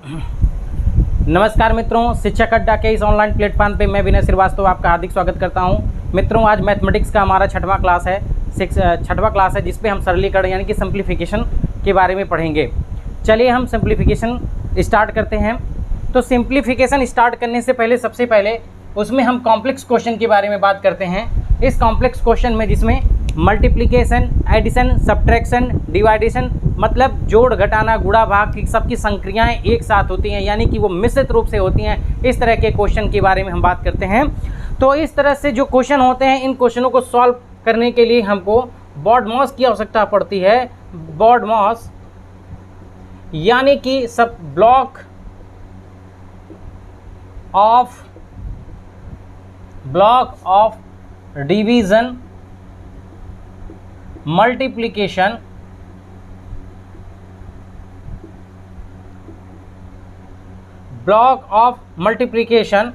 नमस्कार मित्रों, शिक्षक अड्डा के इस ऑनलाइन प्लेटफॉर्म पे मैं विनय श्रीवास्तव आपका हार्दिक स्वागत करता हूं। मित्रों, आज मैथमेटिक्स का हमारा छठवां क्लास है जिस पे हम सरलीकरण यानी कि सिंप्लीफिकेशन के बारे में पढ़ेंगे। चलिए हम सिंप्लीफिकेशन स्टार्ट करते हैं। तो सिंप्लीफिकेशन स्टार्ट करने से पहले सबसे पहले उसमें हम कॉम्प्लेक्स क्वेश्चन के बारे में बात करते हैं। इस कॉम्प्लेक्स क्वेश्चन में जिसमें मल्टीप्लिकेशन, एडिशन, सब्ट्रैक्शन, डिवाइडेशन मतलब जोड़, घटाना, गुणा, भाग की सबकी संक्रियाएं एक साथ होती हैं, यानी कि वो मिश्रित रूप से होती हैं। इस तरह के क्वेश्चन के बारे में हम बात करते हैं। तो इस तरह से जो क्वेश्चन होते हैं, इन क्वेश्चनों को सॉल्व करने के लिए हमको BODMAS की आवश्यकता पड़ती है। BODMAS यानी कि सब block of division, multiplication, block of multiplication,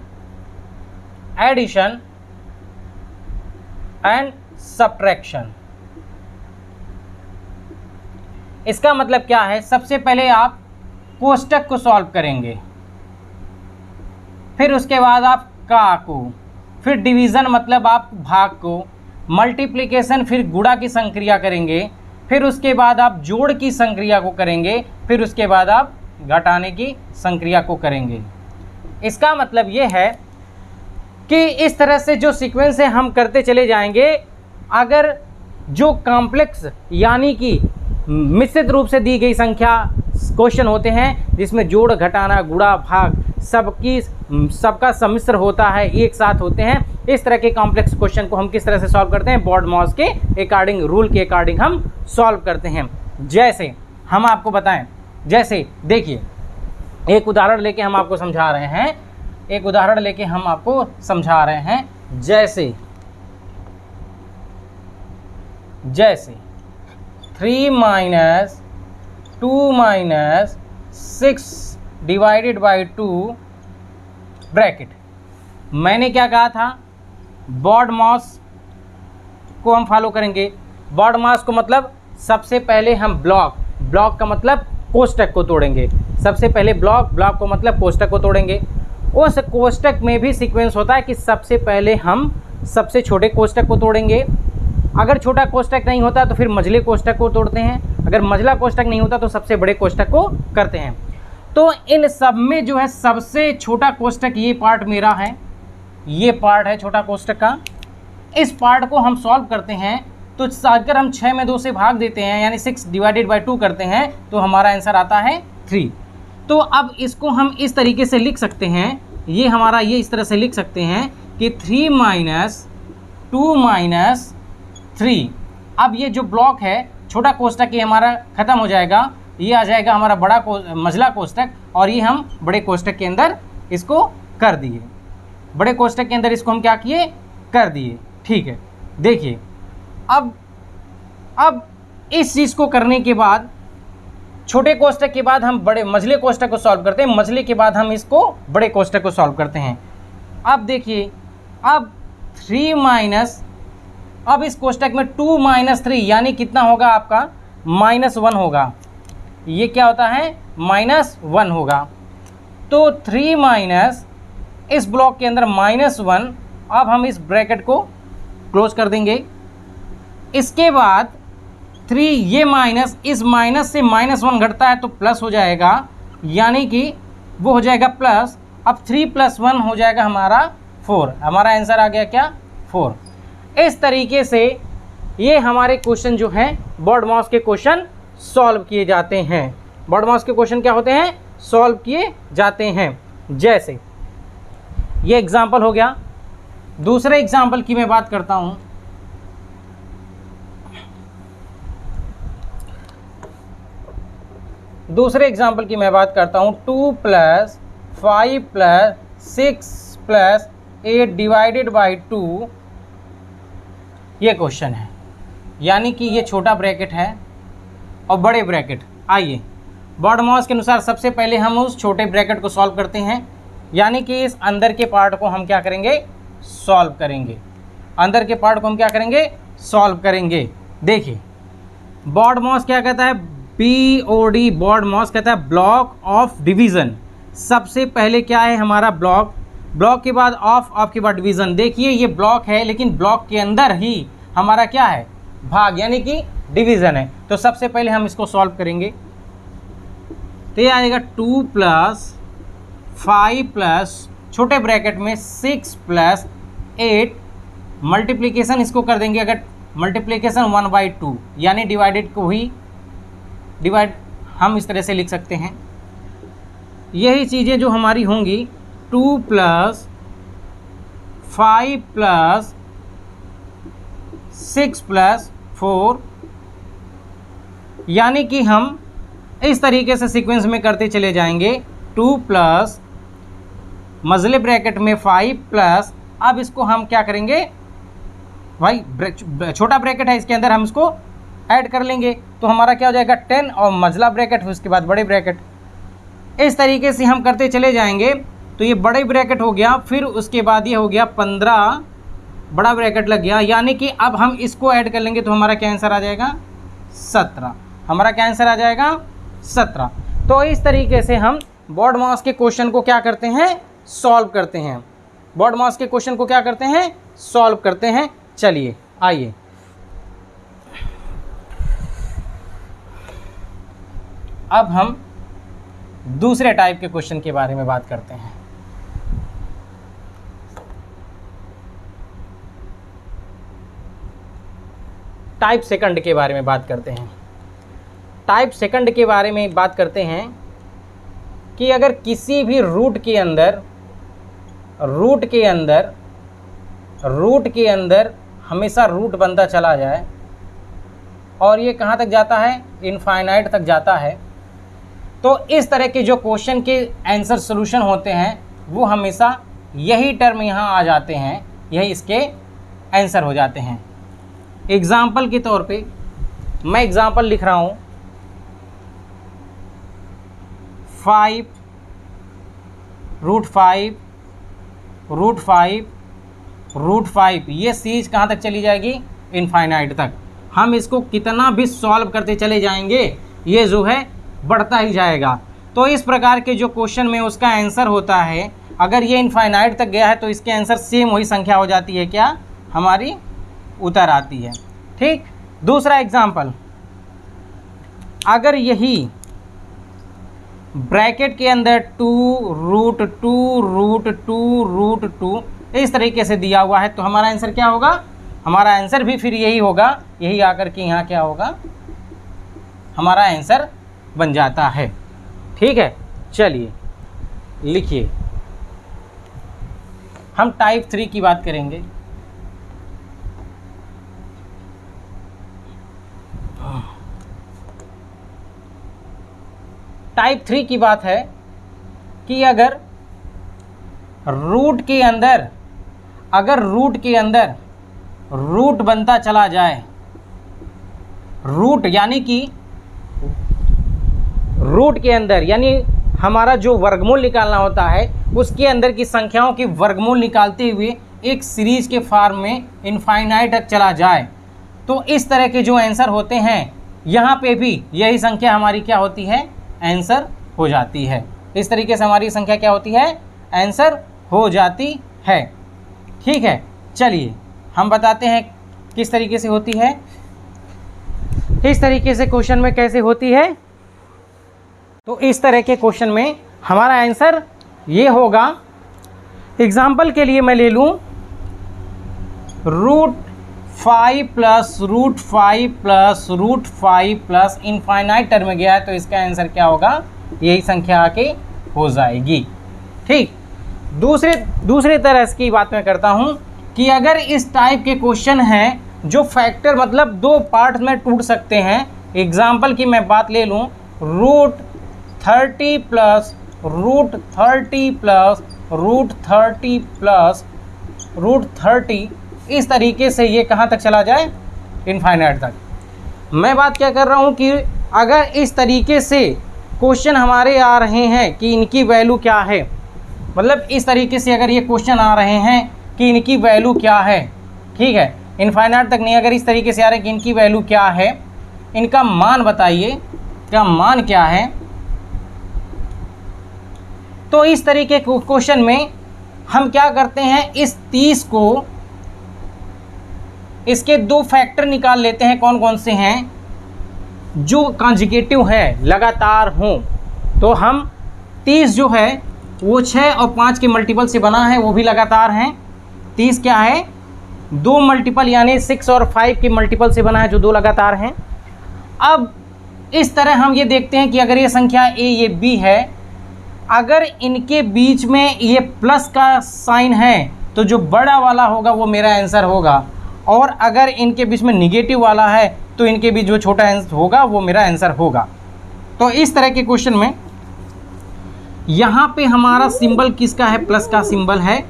addition and subtraction. इसका मतलब क्या है? सबसे पहले आप कोष्टक को सॉल्व करेंगे, फिर उसके बाद आप का को, फिर डिवीज़न मतलब आप भाग को, मल्टीप्लिकेशन फिर गुणा की संक्रिया करेंगे, फिर उसके बाद आप जोड़ की संक्रिया को करेंगे, फिर उसके बाद आप घटाने की संक्रिया को करेंगे। इसका मतलब ये है कि इस तरह से जो सीक्वेंस है हम करते चले जाएंगे। अगर जो कॉम्प्लेक्स यानी कि मिश्रित रूप से दी गई संख्या क्वेश्चन होते हैं जिसमें जोड़, घटाना, गुणा, भाग सबका सम्मिश्र होता है, एक साथ होते हैं, इस तरह के कॉम्प्लेक्स क्वेश्चन को हम किस तरह से सॉल्व करते हैं? BODMAS के अकॉर्डिंग, रूल के अकॉर्डिंग हम सॉल्व करते हैं। जैसे हम आपको बताएं, जैसे देखिए एक उदाहरण लेके हम आपको समझा रहे हैं। जैसे 3 - 2 - 6 डिवाइडेड बाई 2 ब्रैकेट। मैंने क्या कहा था? BODMAS को हम फॉलो करेंगे। BODMAS को मतलब सबसे पहले हम ब्लॉक का मतलब कोष्टक को तोड़ेंगे। सबसे पहले ब्लॉक को मतलब कोष्टक को तोड़ेंगे। उस कोष्टक में भी सीक्वेंस होता है कि सबसे पहले हम सबसे छोटे कोष्टक को तोड़ेंगे। अगर छोटा कोष्टक नहीं होता तो फिर मझले कोष्टक को तोड़ते हैं। अगर मझला कोष्टक नहीं होता तो सबसे बड़े कोष्टक को करते हैं। तो इन सब में जो है सबसे छोटा कोष्टक ये पार्ट मेरा है, ये पार्ट है छोटा कोष्टक का। इस पार्ट को हम सॉल्व करते हैं तो अगर हम 6 में 2 से भाग देते हैं यानी 6 डिवाइडेड बाई 2 करते हैं तो हमारा आंसर आता है 3। तो अब इसको हम इस तरीके से लिख सकते हैं, ये इस तरह से लिख सकते हैं कि 3 - 2 - 3। अब ये जो ब्लॉक है छोटा कोष्टक ये हमारा ख़त्म हो जाएगा, ये आ जाएगा हमारा मझला कोष्टक, और ये हम बड़े कोष्टक के अंदर इसको कर दिए। बड़े कोष्टक के अंदर इसको हम क्या किए? कर दिए। ठीक है, देखिए अब इस चीज़ को करने के बाद छोटे कोष्टक के बाद हम बड़े मझले कोष्टक को सॉल्व करते हैं, मझले के बाद हम इसको बड़े कोष्टक को सॉल्व करते हैं। अब देखिए, अब 3 अब इस कोष्टक में 2 - 3 यानी कितना होगा आपका? -1 होगा। ये क्या होता है? -1 होगा। तो 3 इस ब्लॉक के अंदर -1। अब हम इस ब्रैकेट को क्लोज कर देंगे। इसके बाद 3 ये माइनस, इस माइनस से -1 घटता है तो प्लस हो जाएगा, यानी कि वो हो जाएगा प्लस। अब 3 + 1 हो जाएगा हमारा 4। हमारा आंसर आ गया क्या? 4। इस तरीके से ये हमारे क्वेश्चन जो हैं BODMAS के क्वेश्चन सॉल्व किए जाते हैं। BODMAS के क्वेश्चन क्या होते हैं? सॉल्व किए जाते हैं। जैसे ये एग्जाम्पल हो गया। दूसरे एग्जाम्पल की मैं बात करता हूँ। टू + 5 + 6 + 8 डिवाइडेड बाई 2 ये क्वेश्चन है, यानी कि ये छोटा ब्रैकेट है और बड़े ब्रैकेट। आइए BODMAS के अनुसार सबसे पहले हम उस छोटे ब्रैकेट को सॉल्व करते हैं, यानी कि इस अंदर के पार्ट को हम क्या करेंगे? सॉल्व करेंगे। अंदर के पार्ट को हम क्या करेंगे? सॉल्व करेंगे। देखिए BODMAS क्या कहता है? BOD बॉड मॉस कहता है ब्लॉक ऑफ डिवीज़न। सबसे पहले क्या है हमारा ब्लॉक, ब्लॉक के बाद ऑफ के बाद डिवीज़न। देखिए ये ब्लॉक है लेकिन ब्लॉक के अंदर ही हमारा क्या है, भाग, यानी कि डिवीज़न है। तो सबसे पहले हम इसको सॉल्व करेंगे। तो ये आएगा 2 + 5 प्लस छोटे ब्रैकेट में 6 + 8 मल्टीप्लिकेशन इसको कर देंगे, अगर मल्टीप्लिकेशन 1/2 यानी डिवाइडेड को ही डिवाइड हम इस तरह से लिख सकते हैं। यही चीज़ें जो हमारी होंगी 2 + 5 + 6 + 4, यानी कि हम इस तरीके से सीक्वेंस में करते चले जाएंगे। 2 + मजले ब्रैकेट में 5 प्लस, अब इसको हम क्या करेंगे भाई, छोटा ब्रैकेट है इसके अंदर हम इसको ऐड कर लेंगे, तो हमारा क्या हो जाएगा 10 और मजला ब्रैकेट, उसके बाद बड़े ब्रैकेट। इस तरीके से हम करते चले जाएंगे। तो ये बड़े ब्रैकेट हो गया, फिर उसके बाद ये हो गया 15 बड़ा ब्रैकेट लग गया, यानी कि अब हम इसको ऐड कर लेंगे तो हमारा क्या आंसर आ जाएगा 17। हमारा क्या आंसर आ जाएगा 17। तो इस तरीके से हम बॉड मास के क्वेश्चन को क्या करते हैं, सॉल्व करते हैं। बॉड मास के क्वेश्चन को क्या करते हैं, सॉल्व करते हैं। चलिए आइए अब हम दूसरे टाइप के क्वेश्चन के बारे में बात करते हैं। टाइप सेकंड के बारे में बात करते हैं। टाइप सेकंड के बारे में बात करते हैं कि अगर किसी भी रूट के अंदर हमेशा रूट बनता चला जाए और ये कहाँ तक जाता है, इनफाइनाइट तक जाता है, तो इस तरह के जो क्वेश्चन के आंसर सॉल्यूशन होते हैं वो हमेशा यही टर्म यहाँ आ जाते हैं, यही इसके आंसर हो जाते हैं। एग्जाम्पल के तौर पे मैं एग्जाम्पल लिख रहा हूँ 5 √5 ये सीरीज कहाँ तक चली जाएगी, इनफाइनाइट तक। हम इसको कितना भी सॉल्व करते चले जाएंगे ये जो है बढ़ता ही जाएगा। तो इस प्रकार के जो क्वेश्चन में उसका आंसर होता है, अगर ये इनफाइनाइट तक गया है तो इसके आंसर सेम वही संख्या हो जाती है, क्या हमारी उतर आती है। ठीक, दूसरा एग्जाम्पल, अगर यही ब्रैकेट के अंदर 2√2 इस तरीके से दिया हुआ है तो हमारा आंसर क्या होगा, हमारा आंसर भी फिर यही होगा, यही आकर के यहाँ क्या होगा, हमारा आंसर बन जाता है। ठीक है, चलिए लिखिए। हम टाइप 3 की बात करेंगे। टाइप 3 की बात है कि अगर रूट के अंदर रूट बनता चला जाए, रूट यानी कि रूट के अंदर यानी हमारा जो वर्गमूल निकालना होता है उसके अंदर की संख्याओं की वर्गमूल निकालते हुए एक सीरीज के फॉर्म में इनफाइनाइट तक चला जाए, तो इस तरह के जो आंसर होते हैं यहाँ पे भी यही संख्या हमारी क्या होती है, आंसर हो जाती है। इस तरीके से हमारी संख्या क्या होती है, आंसर हो जाती है। ठीक है, चलिए हम बताते हैं किस तरीके से होती है। इस तरीके से क्वेश्चन में कैसे होती है, तो इस तरह के क्वेश्चन में हमारा आंसर ये होगा। एग्जाम्पल के लिए मैं ले लूँ √5 प्लस इनफाइनाइट टर्म में गया है तो इसका आंसर क्या होगा, यही संख्या आके हो जाएगी। ठीक, दूसरे तरह की बात मैं करता हूँ कि अगर इस टाइप के क्वेश्चन हैं जो फैक्टर मतलब दो पार्ट में टूट सकते हैं। एग्जाम्पल की मैं बात ले लूँ √30 प्लस √30 इस तरीके से ये कहाँ तक चला जाए, इनफाइनाइट तक। मैं बात क्या कर रहा हूँ कि अगर इस तरीके से क्वेश्चन हमारे आ रहे हैं कि इनकी वैल्यू क्या है, मतलब इस तरीके से अगर ये क्वेश्चन आ रहे हैं कि इनकी वैल्यू क्या है, ठीक है, इनफाइनाइट तक नहीं, अगर इस तरीके से आ रहे हैं कि इनकी वैल्यू क्या है, इनका मान बताइए, का मान क्या है। तो इस तरीके के क्वेश्चन में हम क्या करते हैं, इस 30 को, इसके दो फैक्टर निकाल लेते हैं। कौन कौन से हैं, जो कॉन्जुगेटिव है, लगातार हों। तो हम 30 जो है वो 6 और 5 के मल्टीपल से बना है, वो भी लगातार हैं। 30 क्या है, 2 मल्टीपल यानी 6 और 5 के मल्टीपल से बना है, जो 2 लगातार हैं। अब इस तरह हम ये देखते हैं कि अगर ये संख्या A ये B है, अगर इनके बीच में ये प्लस का साइन है तो जो बड़ा वाला होगा वो मेरा आंसर होगा, और अगर इनके बीच में निगेटिव वाला है तो इनके बीच जो छोटा आंसर होगा वो मेरा आंसर होगा। तो इस तरह के क्वेश्चन में यहाँ पे हमारा सिंबल किसका है, प्लस का सिंबल है।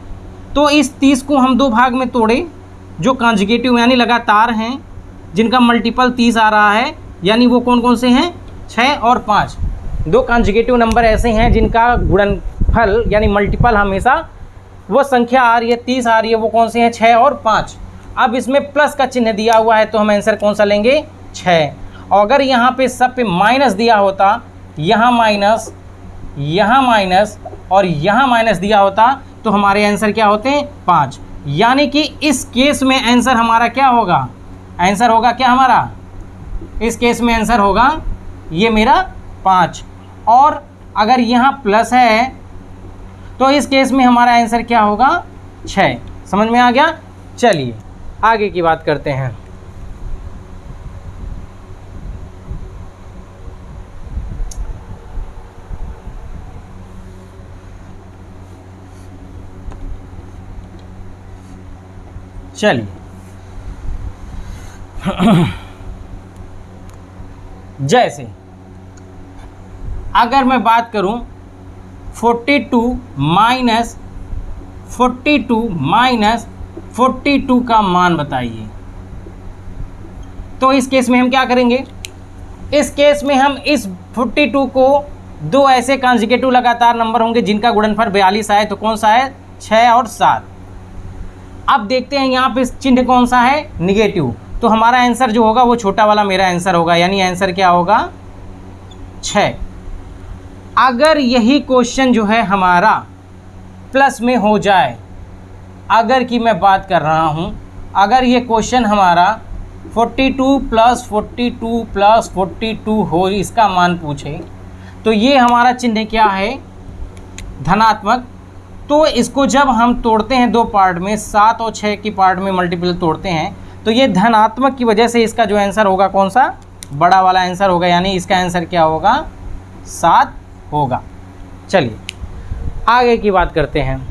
तो इस 30 को हम 2 भाग में तोड़े, जो कॉन्जुगेटिव यानी लगातार हैं, जिनका मल्टीपल 30 आ रहा है, यानी वो कौन कौन से हैं, 6 और 5। 2 कॉन्जुगेटिव नंबर ऐसे हैं जिनका गुणनफल यानी मल्टीपल हमेशा वो संख्या आ रही है, 30 आ रही है, वो कौन से हैं, 6 और 5। अब इसमें प्लस का चिन्ह दिया हुआ है तो हम आंसर कौन सा लेंगे, 6। और अगर यहाँ पे सब पे माइनस दिया होता, यहाँ माइनस, यहाँ माइनस और यहाँ माइनस दिया होता, तो हमारे आंसर क्या होते हैं, 5। यानी कि इस केस में आंसर हमारा क्या होगा, आंसर होगा क्या हमारा, इस केस में आंसर होगा ये मेरा 5। और अगर यहाँ प्लस है तो इस केस में हमारा आंसर क्या होगा, 6। समझ में आ गया। चलिए आगे की बात करते हैं। चलिए जैसे अगर मैं बात करूं 42 माइनस 42 का मान बताइए। तो इस केस में हम क्या करेंगे, इस केस में हम इस 42 को 2 ऐसे कॉन्जुगेटिव लगातार नंबर होंगे जिनका गुणनफल 42 आए, तो कौन सा है, 6 और 7। अब देखते हैं यहाँ पे चिन्ह कौन सा है, निगेटिव। तो हमारा आंसर जो होगा वो छोटा वाला मेरा आंसर होगा, यानी आंसर क्या होगा, 6। अगर यही क्वेश्चन जो है हमारा प्लस में हो जाए, अगर की मैं बात कर रहा हूँ, अगर ये क्वेश्चन हमारा 42 प्लस 42 प्लस 42 हो, इसका मान पूछे, तो ये हमारा चिन्ह क्या है, धनात्मक। तो इसको जब हम तोड़ते हैं 2 पार्ट में, 7 और 6 की पार्ट में मल्टीपल तोड़ते हैं, तो ये धनात्मक की वजह से इसका जो आंसर होगा कौन सा, बड़ा वाला आंसर होगा, यानी इसका आंसर क्या होगा, 7 होगा। चलिए आगे की बात करते हैं,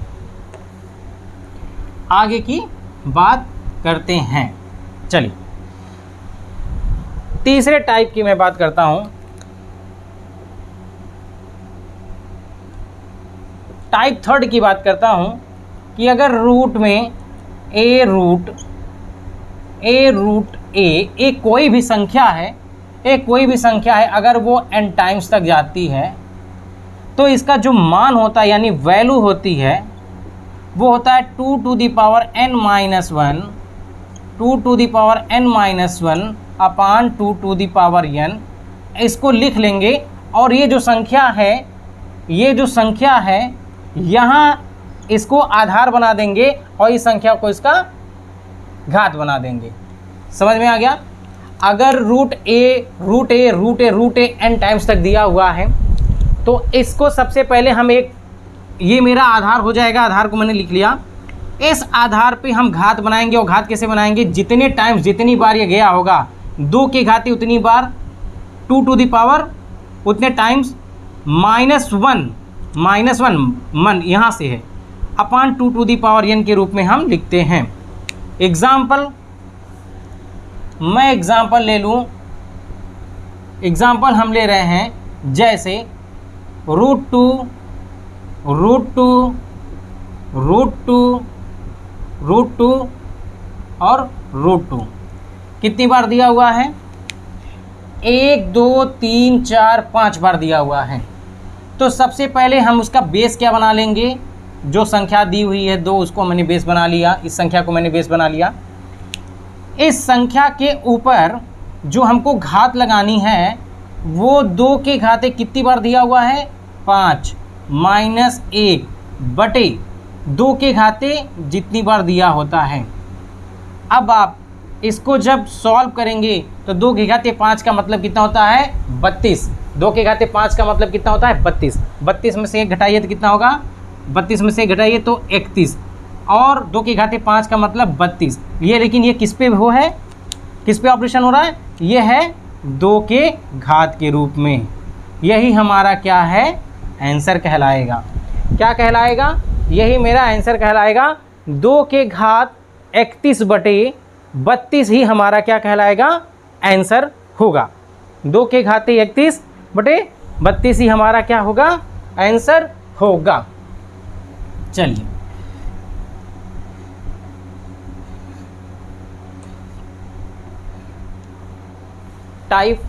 आगे की बात करते हैं। चलिए तीसरे टाइप की मैं बात करता हूं। टाइप 3 की बात करता हूं कि अगर रूट में ए रूट ए कोई भी संख्या है, अगर वो n टाइम्स तक जाती है तो इसका जो मान होता है यानी वैल्यू होती है वो होता है 2 to the power n minus 1 upon 2 to the power n। इसको लिख लेंगे और ये जो संख्या है यहाँ इसको आधार बना देंगे और इस संख्या को इसका घात बना देंगे। समझ में आ गया। अगर रूट ए n टाइम्स तक दिया हुआ है तो इसको सबसे पहले हम ये मेरा आधार हो जाएगा, आधार को मैंने लिख लिया। इस आधार पे हम घात बनाएंगे, और घात कैसे बनाएंगे, जितने टाइम्स जितनी बार ये गया होगा, 2 की घाती उतनी बार, 2 to the पावर उतने टाइम्स, -1 मन यहाँ से है, अपान 2 to the पावर n के रूप में हम लिखते हैं। मैं एग्जाम्पल ले लूँ। एग्जाम्पल हम ले रहे हैं जैसे √2 और √2 कितनी बार दिया हुआ है, 1 2 3 4 5 बार दिया हुआ है। तो सबसे पहले हम उसका बेस क्या बना लेंगे, जो संख्या दी हुई है 2 उसको मैंने बेस बना लिया, इस संख्या को मैंने बेस बना लिया। इस संख्या के ऊपर जो हमको घात लगानी है वो 2 के घाते कितनी बार दिया हुआ है 5 माइनस 1 बटे 2 के घाते जितनी बार दिया होता है। अब आप इसको जब सॉल्व करेंगे तो 2 के घाते 5 का मतलब कितना होता है 32। 2 के घाते 5 का मतलब कितना होता है 32। 32 में से 1 घटाइए तो कितना होगा 32 में से 1 घटाइए तो 31 और 2 के घाते 5 का मतलब 32। ये लेकिन ये किस पे हो है, किस पे ऑपरेशन हो रहा है, ये है 2 के घात के रूप में। यही हमारा क्या है आंसर कहलाएगा। क्या कहलाएगा, यही मेरा आंसर कहलाएगा। 2 के घात 31 बटे 32 ही हमारा क्या कहलाएगा आंसर होगा। 2 के घाते 31 बटे 32 ही हमारा क्या होगा आंसर होगा। चलिए टाइप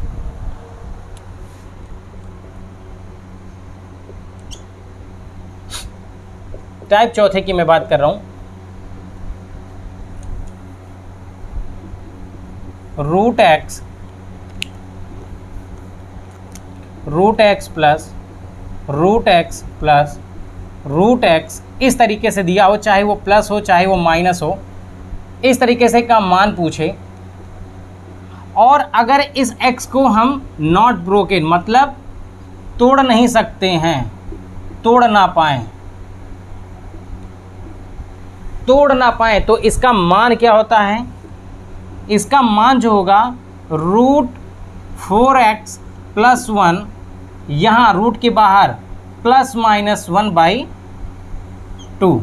चौथे की मैं बात कर रहा हूं। Root x plus root x इस तरीके से दिया हो, चाहे वो प्लस हो चाहे वो माइनस हो, इस तरीके से का मान पूछे और अगर इस x को हम नॉट ब्रोकन मतलब तोड़ नहीं सकते हैं, तोड़ ना पाए तो इसका मान क्या होता है, इसका मान जो होगा रूट 4x प्लस 1, यहाँ रूट के बाहर प्लस माइनस 1/2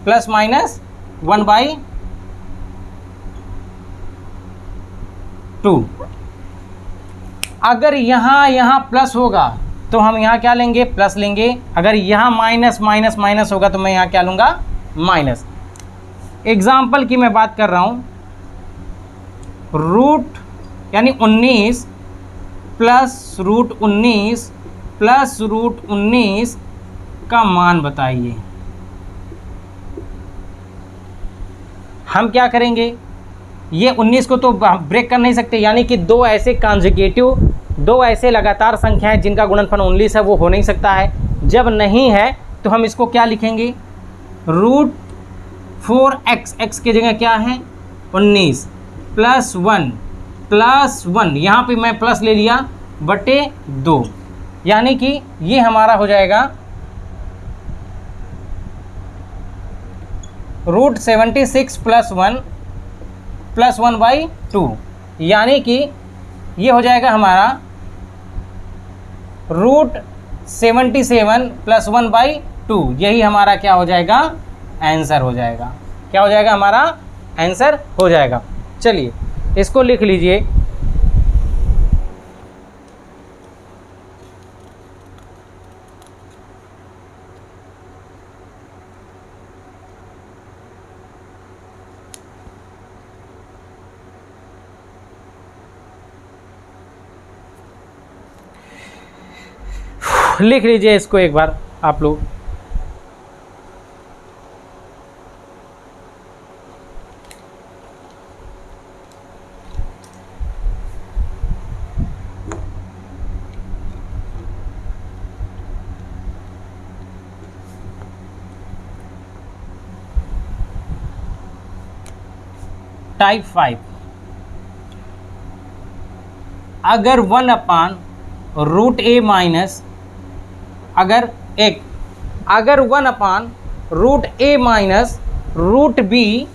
प्लस माइनस 1/2। अगर यहाँ प्लस होगा तो हम यहाँ क्या लेंगे प्लस लेंगे, अगर यहाँ माइनस होगा तो मैं यहाँ क्या लूँगा माइनस। एग्जाम्पल की मैं बात कर रहा हूँ, रूट यानी 19 प्लस रूट 19 का मान बताइए। हम क्या करेंगे, ये 19 को तो ब्रेक कर नहीं सकते, यानी कि दो ऐसे कॉन्जिक्यूटिव, दो ऐसे लगातार संख्या है जिनका गुणनफल 19 है, वो हो नहीं सकता है। जब नहीं है तो हम इसको क्या लिखेंगे, रूट 4x, x की जगह क्या है 19 प्लस 1 यहाँ पे मैं प्लस ले लिया बटे 2, यानी कि ये हमारा हो जाएगा रूट 76 प्लस 1/2, यानी कि ये हो जाएगा हमारा रूट 77 प्लस 1/2। यही हमारा क्या हो जाएगा आंसर हो जाएगा। क्या हो जाएगा हमारा आंसर हो जाएगा। चलिए इसको लिख लीजिए, लिख लीजिए इसको एक बार आप लोग। टाइप 5, अगर 1/√a माइनस, अगर 1/√a minus √b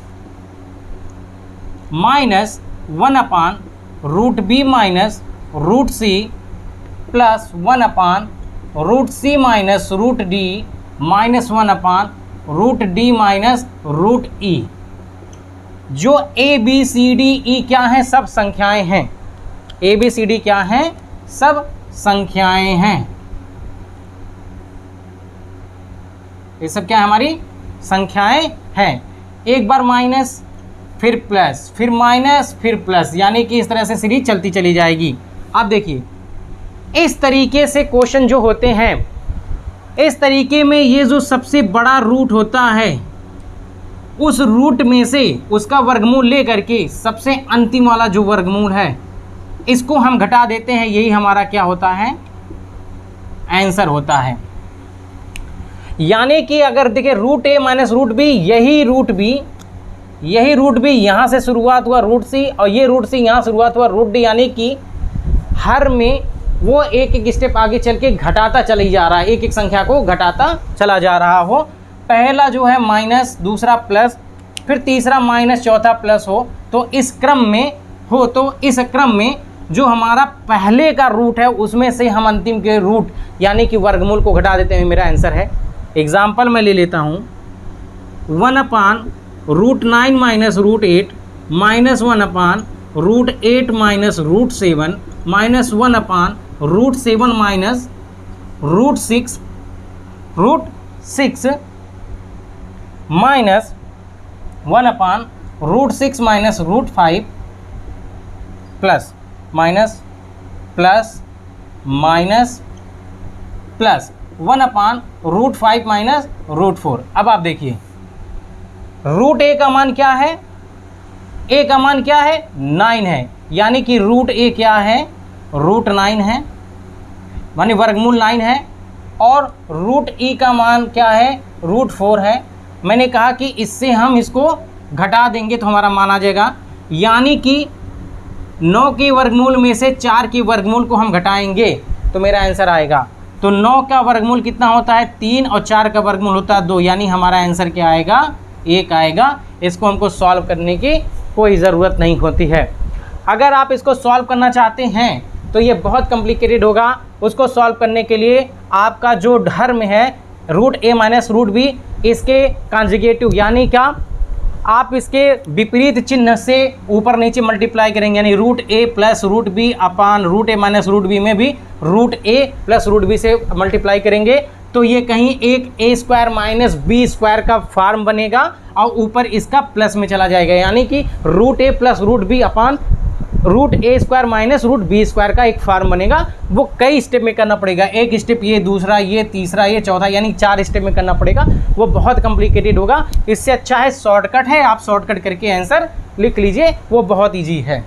minus 1/√b minus √c plus 1/√c minus √d minus 1/√d minus √e। जो a b c d e क्या हैं, सब संख्याएं हैं। a b c d क्या हैं, सब संख्याएं हैं। ये सब क्या है, हमारी संख्याएं हैं। एक बार माइनस फिर प्लस फिर माइनस फिर प्लस, यानी कि इस तरह से सीरीज चलती चली जाएगी। आप देखिए इस तरीके से क्वेश्चन जो होते हैं, इस तरीके में ये जो सबसे बड़ा रूट होता है, उस रूट में से उसका वर्गमूल ले करके सबसे अंतिम वाला जो वर्गमूल है इसको हम घटा देते हैं, यही हमारा क्या होता है, आंसर होता है। यानी कि अगर देखिए root A minus root B, यही रूट बी यहाँ से शुरुआत हुआ रूट सी, और ये रूट सी यहाँ शुरुआत हुआ रूट डी, यानी कि हर में वो एक एक स्टेप आगे चल के घटाता चली जा रहा है, एक एक संख्या को घटाता चला जा रहा हो। पहला जो है माइनस, दूसरा प्लस, फिर तीसरा माइनस, चौथा प्लस हो, तो इस क्रम में जो हमारा पहले का रूट है उसमें से हम अंतिम के रूट यानी कि वर्गमूल को घटा देते हैं, मेरा आंसर है। एग्जाम्पल मैं ले लेता हूँ, 1/√9 minus √8 minus 1/√8 minus √7 minus 1/√7 minus √6 minus 1/√6 minus √5 plus minus plus minus plus 1/√5 minus √4। अब आप देखिए रूट ए का मान क्या है, ए का मान क्या है, 9 है, यानी कि रूट ए क्या है, √9 है, मानी वर्गमूल 9 है, और रूट ई का मान क्या है, √4 है। मैंने कहा कि इससे हम इसको घटा देंगे तो हमारा मान आ जाएगा, यानी कि 9 के वर्गमूल में से 4 के वर्गमूल को हम घटाएंगे तो मेरा आंसर आएगा। तो 9 का वर्गमूल कितना होता है, 3, और 4 का वर्गमूल होता है 2, यानी हमारा आंसर क्या आएगा, 1 आएगा। इसको हमको सॉल्व करने की कोई ज़रूरत नहीं होती है। अगर आप इसको सॉल्व करना चाहते हैं तो ये बहुत कॉम्प्लिकेटेड होगा। उसको सॉल्व करने के लिए आपका जो धर्म है root A minus root B, इसके कॉन्जुगेटिव यानी क्या, आप इसके विपरीत चिन्ह से ऊपर नीचे मल्टीप्लाई करेंगे, यानी root A plus root B upon root A minus root B में भी root A plus root B से मल्टीप्लाई करेंगे तो ये कहीं एक A square minus B square का फॉर्म बनेगा और ऊपर इसका प्लस में चला जाएगा, यानी कि root A plus root B upon root A square minus root B square का एक फॉर्म बनेगा। वो कई स्टेप में करना पड़ेगा, एक स्टेप ये, दूसरा ये, तीसरा ये, चौथा, यानी 4 स्टेप में करना पड़ेगा। वो बहुत कॉम्प्लिकेटेड होगा। इससे अच्छा है शॉर्टकट है, आप शॉर्टकट करके आंसर लिख लीजिए, वो बहुत ईजी है।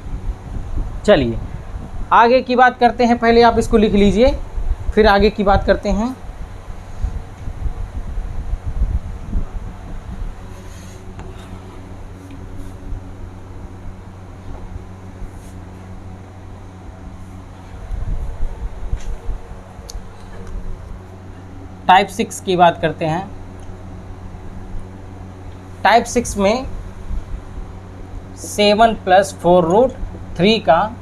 चलिए आगे की बात करते हैं, पहले आप इसको लिख लीजिए फिर आगे की बात करते हैं। टाइप 6 की बात करते हैं। टाइप 6 में 7 + 4√3 का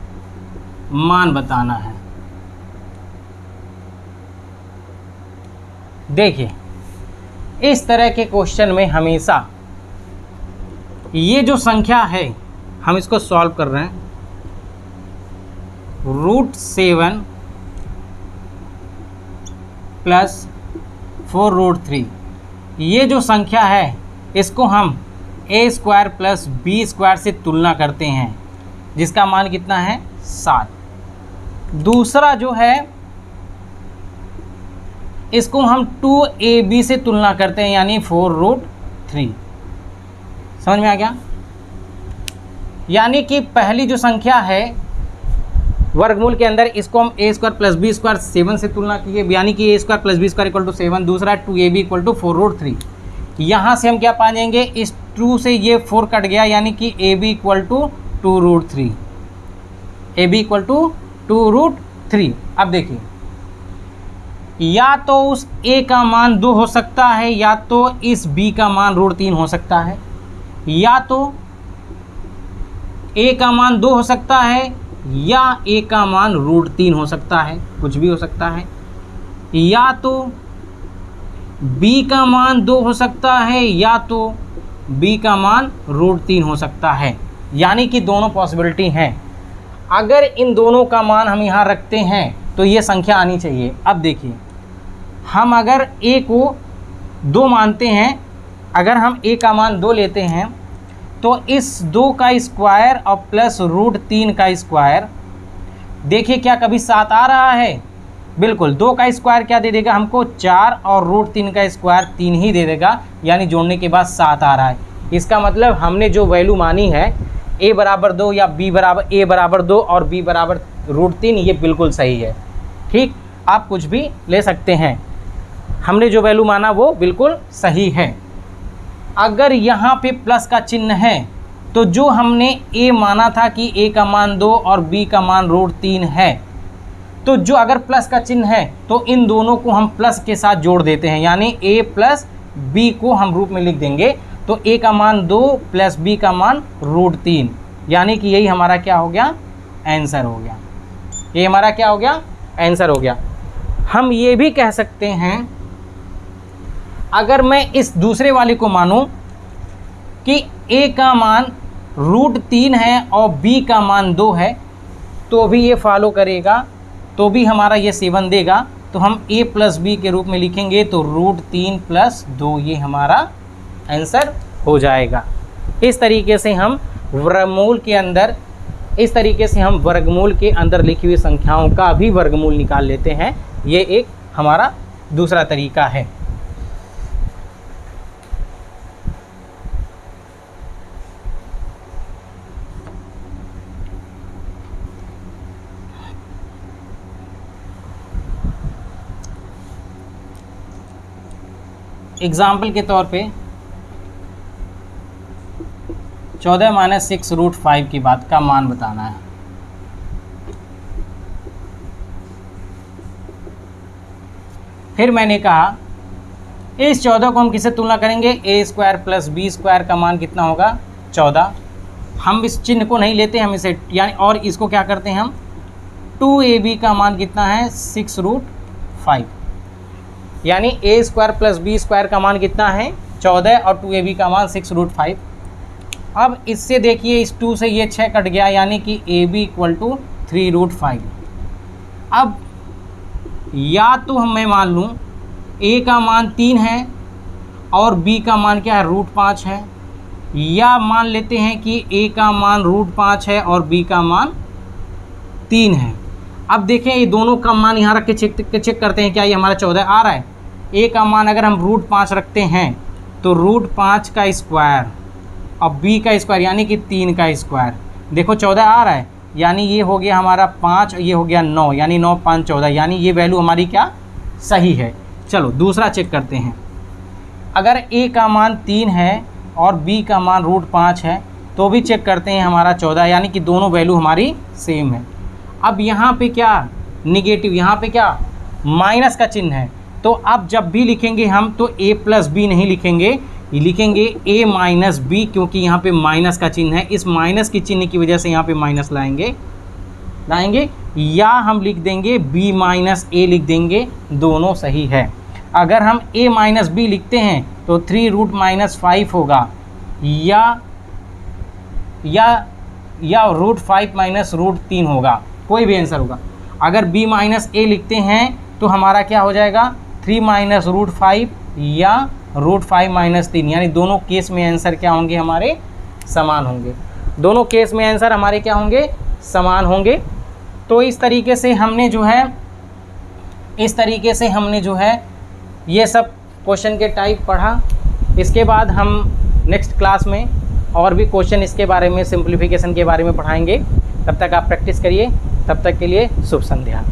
मान बताना है। देखिए इस तरह के क्वेश्चन में हमेशा ये जो संख्या है हम इसको सॉल्व कर रहे हैं, √7 + 4√3, ये जो संख्या है इसको हम a square plus b square से तुलना करते हैं, जिसका मान कितना है, 7। दूसरा जो है इसको हम 2ab से तुलना करते हैं, यानी 4√3। समझ में आ गया? यानी कि पहली जो संख्या है वर्गमूल के अंदर, इसको हम a square plus b square 7 से तुलना किए, यानी कि a square plus b square equal to 7। दूसरा 2ab इक्वल टू 4√3। यहाँ से हम क्या पाएंगे, इस 2 से ये 4 कट गया, यानी कि ab equal to 2√3, ab equal to 2√3। अब देखिए या तो उस a का मान 2 हो सकता है, या तो इस b का मान √3 हो सकता है, या तो a का मान 2 हो सकता है या a का मान √3 हो सकता है, कुछ भी हो सकता है, या तो b का मान 2 हो सकता है या तो b का मान √3 हो सकता है, यानी कि दोनों पॉसिबिलिटी हैं। अगर इन दोनों का मान हम यहाँ रखते हैं तो ये संख्या आनी चाहिए। अब देखिए हम अगर a को 2 मानते हैं, अगर हम a का मान 2 लेते हैं तो इस 2 का स्क्वायर और प्लस √3 का स्क्वायर, देखिए क्या कभी 7 आ रहा है? बिल्कुल। 2 का स्क्वायर क्या दे देगा हमको, 4, और √3 का स्क्वायर 3 ही दे देगा, यानी जोड़ने के बाद 7 आ रहा है। इसका मतलब हमने जो वैल्यू मानी है a बराबर 2 या b बराबर a बराबर 2 और b बराबर √3, ये बिल्कुल सही है। ठीक, आप कुछ भी ले सकते हैं, हमने जो वैल्यू माना वो बिल्कुल सही है। अगर यहाँ पे प्लस का चिन्ह है तो जो हमने a माना था कि a का मान 2 और b का मान √3 है, तो जो अगर प्लस का चिन्ह है तो इन दोनों को हम प्लस के साथ जोड़ देते हैं, यानी a प्लस b को हम रूप में लिख देंगे। तो a का मान 2 प्लस b का मान √3, यानी कि यही हमारा क्या हो गया, आंसर हो गया। ये हमारा क्या हो गया, आंसर हो गया। हम ये भी कह सकते हैं, अगर मैं इस दूसरे वाले को मानूं कि a का मान √3 है और b का मान 2 है, तो भी ये फॉलो करेगा, तो भी हमारा ये 7 देगा। तो हम a प्लस b के रूप में लिखेंगे तो √3 प्लस 2, ये हमारा आंसर हो जाएगा। इस तरीके से हम वर्गमूल के अंदर लिखी हुई संख्याओं का भी वर्गमूल निकाल लेते हैं। ये एक हमारा दूसरा तरीका है। एग्जाम्पल के तौर पे 14 - 6 √5 की बात का मान बताना है। फिर मैंने कहा इस 14 को हम किससे तुलना करेंगे, a² + b² का मान कितना होगा, 14। हम इस चिन्ह को नहीं लेते, हम इसे यानी और इसको क्या करते हैं हम, 2ab का मान कितना है, 6 √5, यानी a² + b² का मान कितना है, 14 और 2ab का मान 6 √5। अब इससे देखिए, इस 2 से ये 6 कट गया, यानी कि ab = 3 √5। अब या तो मैं मान लूँ a का मान 3 है और b का मान क्या है, √5 है, या मान लेते हैं कि a का मान √5 है और b का मान 3 है। अब देखें ये दोनों का मान यहाँ रख के चेक करते हैं, क्या ये हमारा 14 आ रहा है। a का मान अगर हम √5 रखते हैं तो √5 का स्क्वायर और b का स्क्वायर यानी कि 3 का स्क्वायर, देखो 14 आ रहा है, यानी ये हो गया हमारा 5, ये हो गया 9, यानी 9 5 14, यानी ये वैल्यू हमारी क्या सही है। चलो दूसरा चेक करते हैं। अगर a का मान 3 है और b का मान √5 है तो भी चेक करते हैं, हमारा 14, यानी कि दोनों वैल्यू हमारी सेम है। अब यहाँ पे क्या निगेटिव, यहाँ पे क्या माइनस का चिन्ह है, तो अब जब भी लिखेंगे हम तो a + b नहीं लिखेंगे, लिखेंगे a - b, क्योंकि यहाँ पे माइनस का चिन्ह है। इस माइनस की चिन्ह की वजह से यहाँ पे माइनस लाएंगे, या हम लिख देंगे b - a लिख देंगे, दोनों सही है। अगर हम a - b लिखते हैं तो 3 √-5 होगा, या √5 - √3 होगा, कोई भी आंसर होगा। अगर b - a लिखते हैं तो हमारा क्या हो जाएगा, 3 - √5 या √5 - 3, यानी दोनों केस में आंसर क्या होंगे, हमारे समान होंगे। दोनों केस में आंसर हमारे क्या होंगे, समान होंगे। तो इस तरीके से हमने जो है ये सब क्वेश्चन के टाइप पढ़ा। इसके बाद हम नेक्स्ट क्लास में और भी क्वेश्चन इसके बारे में, सिंप्लीफिकेशन के बारे में पढ़ाएंगे। तब तक आप प्रैक्टिस करिए, तब तक के लिए शुभ संध्या।